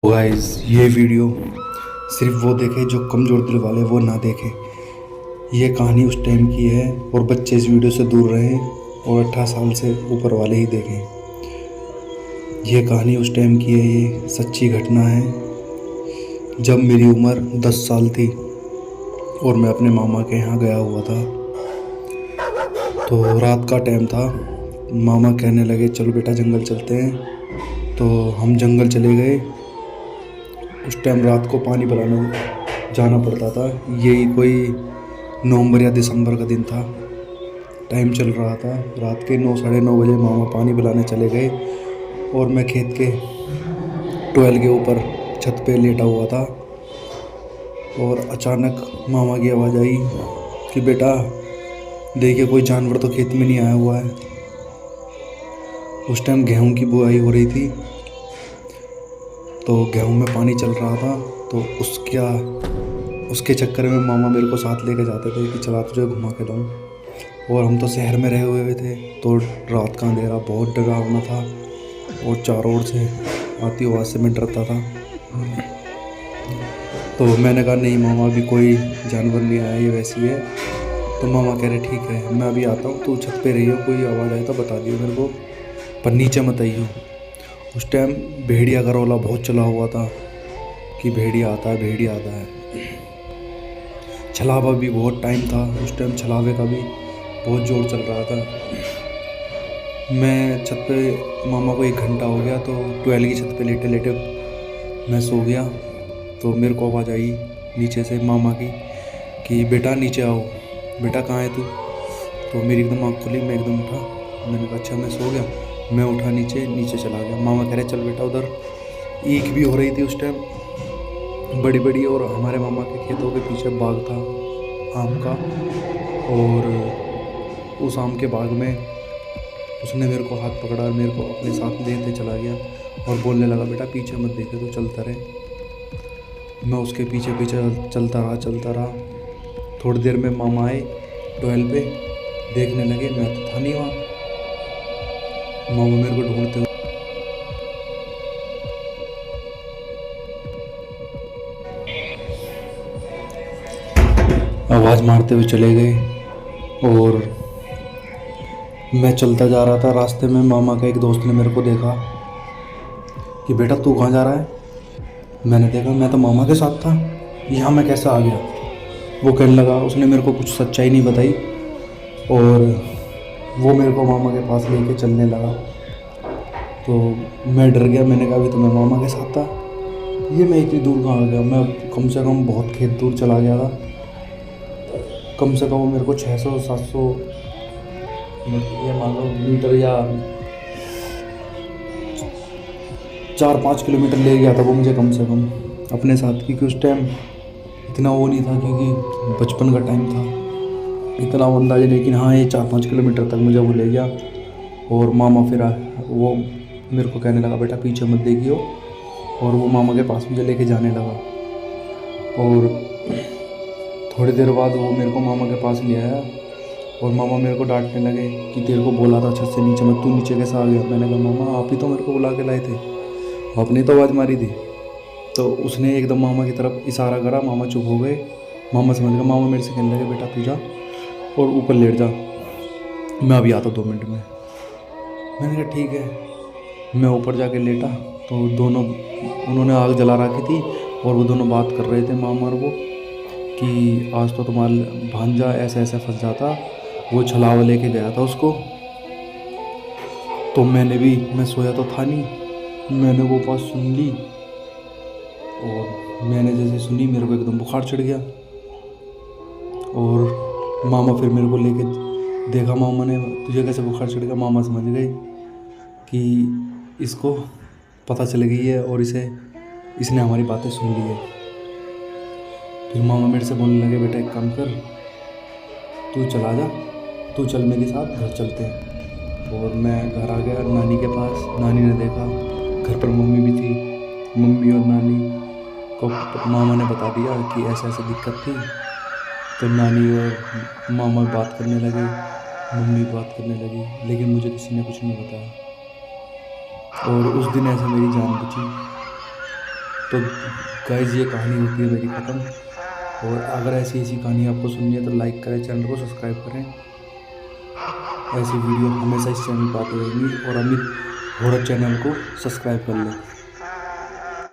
Guys ये video सिर्फ वो देखे जो कमज़ोर दिल वाले, वो ना देखे। ये कहानी उस टाइम की है और बच्चे इस वीडियो से दूर रहें और 18 साल से ऊपर वाले ही देखें। ये कहानी उस टाइम की है, ये सच्ची घटना है। जब मेरी उम्र 10 साल थी और मैं अपने मामा के यहाँ गया हुआ था, तो रात का टाइम था। मामा कहने लगे चलो बेटा जंगल चलते हैं, तो हम जंगल चले गए। उस टाइम रात को पानी पिलाने जाना पड़ता था। यही कोई नवंबर या दिसंबर का दिन था। टाइम चल रहा था रात के 9 साढ़े 9 बजे। मामा पानी पिलाने चले गए और मैं खेत के ट्वेल के ऊपर छत पे लेटा हुआ था और अचानक मामा की आवाज़ आई कि बेटा देखिए कोई जानवर तो खेत में नहीं आया हुआ है। उस टाइम गेहूं की बुआई हो रही थी, तो गेहूं में पानी चल रहा था। तो उसके चक्कर में मामा मेरे को साथ लेके जाते थे कि चला तुझे घुमा के लाऊं। और हम तो शहर में रहे हुए थे, तो रात का अंधेरा बहुत डरावना था और चारों ओर से आती आवाज़ से मैं डरता था। तो मैंने कहा नहीं मामा अभी कोई जानवर नहीं आया, ये वैसी है। तो मामा कह रहे ठीक है मैं अभी आता हूँ, तू छत पे रहियो, कोई आवाज़ आए तो बता दियो मेरे को, पर नीचे मत आइयो। उस टाइम भेड़िया का रौला बहुत चला हुआ था कि भेड़िया आता है, भेड़िया आता है। छलावा भी बहुत टाइम था उस टाइम, छलावे का भी बहुत जोर चल रहा था। मैं छत पे, मामा को 1 घंटा हो गया, तो ट्वेल की छत पे लेटे लेटे मैं सो गया। तो मेरे को आवाज़ आई नीचे से मामा की कि बेटा नीचे आओ। बेटा कहाँ है तू? तो मेरी एकदम आँख खुली, मैं एकदम उठा। मैंने कहा अच्छा मैं सो गया। मैं उठा, नीचे चला गया। मामा कह रहे चल बेटा उधर। ईख भी हो रही थी उस टाइम बड़ी बड़ी, और हमारे मामा के खेतों के पीछे बाग था आम का। और उस आम के बाग में उसने मेरे को हाथ पकड़ा और मेरे को अपने साथ लेते चला गया और बोलने लगा बेटा पीछे मत देखे, तो चलता रहे। मैं उसके पीछे पीछे चलता रहा। थोड़ी देर में मामा आए ट्वेल पे, देखने लगे, मैं तो था नहीं वहाँ। मामा मेरे को ढूंढते आवाज़ मारते हुए चले गए। और मैं चलता जा रहा था, रास्ते में मामा का एक दोस्त ने मेरे को देखा कि बेटा तू कहाँ जा रहा है? मैंने देखा मैं तो मामा के साथ था, यहाँ मैं कैसे आ गया? वो कहने लगा, उसने मेरे को कुछ सच्चाई नहीं बताई और वो मेरे को मामा के पास लेके चलने लगा। तो मैं डर गया, मैंने कहा अभी तो मैं मामा के साथ था, ये मैं इतनी दूर कहाँ आ गया? मैं कम से कम बहुत खेत दूर चला गया था। कम से कम वो मेरे को 600-700 ये मान लो मीटर या 4-5 किलोमीटर ले गया था वो मुझे कम से कम अपने साथ। क्योंकि उस टाइम इतना वो नहीं था, क्योंकि बचपन का टाइम था, इतना अंदाजा, लेकिन हाँ ये 4-5 किलोमीटर तक मुझे वो ले गया। और मामा फिर वो मेरे को कहने लगा बेटा पीछे मत देखियो, और वो मामा के पास मुझे लेके जाने लगा। और थोड़ी देर बाद वो मेरे को मामा के पास ले आया और मामा मेरे को डांटने लगे कि तेरे को बोला था छत से नीचे मत, तू नीचे कैसे आ गया? मैंने कहा मामा आप ही तो मेरे को बुला के लाए थे, आपने तो आवाज़ मारी थी। तो उसने एकदम मामा की तरफ इशारा करा, मामा चुप हो गए। मामा समझ गया। मामा मेरे से कहने लगे बेटा तू जा और ऊपर लेट जा, मैं अभी आता 2 मिनट में। मैंने कहा ठीक है। मैं ऊपर जाके लेटा, तो दोनों, उन्होंने आग जला रखी थी और वो दोनों बात कर रहे थे मामा और वो, कि आज तो तुम्हारा भांजा ऐसे ऐसे फंस जाता, वो छलावा लेके गया था उसको। तो मैं सोया तो था नहीं, मैंने वो बात सुन ली और मैंने जैसे सुनी मेरे को एकदम बुखार चढ़ गया। और मामा फिर मेरे को लेके देखा, मामा ने तुझे कैसे बुखार चढ़ गया? मामा समझ गए कि इसको पता चल गई है और इसने हमारी बातें सुन ली है। फिर मामा मेरे से बोलने लगे बेटा एक काम कर, तू चला जा, तू चल मेरे साथ, घर चलते हैं। और मैं घर आ गया नानी के पास। नानी ने देखा, घर पर मम्मी भी थी। मम्मी और नानी को मामा ने बता दिया कि ऐसे ऐसे दिक्कत थी। तो नानी और मामा बात करने लगे, मम्मी बात करने लगी, लेकिन मुझे किसी ने कुछ नहीं बताया। और उस दिन ऐसे मेरी जान बची। तो गाइस ये कहानी होती है मेरी ख़त्म। और अगर ऐसी ऐसी कहानी आपको सुननी है तो लाइक करें, चैनल को सब्सक्राइब करें। ऐसी वीडियो हमेशा इस चैनल पर आती रहेंगी। और अमित हॉरर चैनल को सब्सक्राइब कर लें।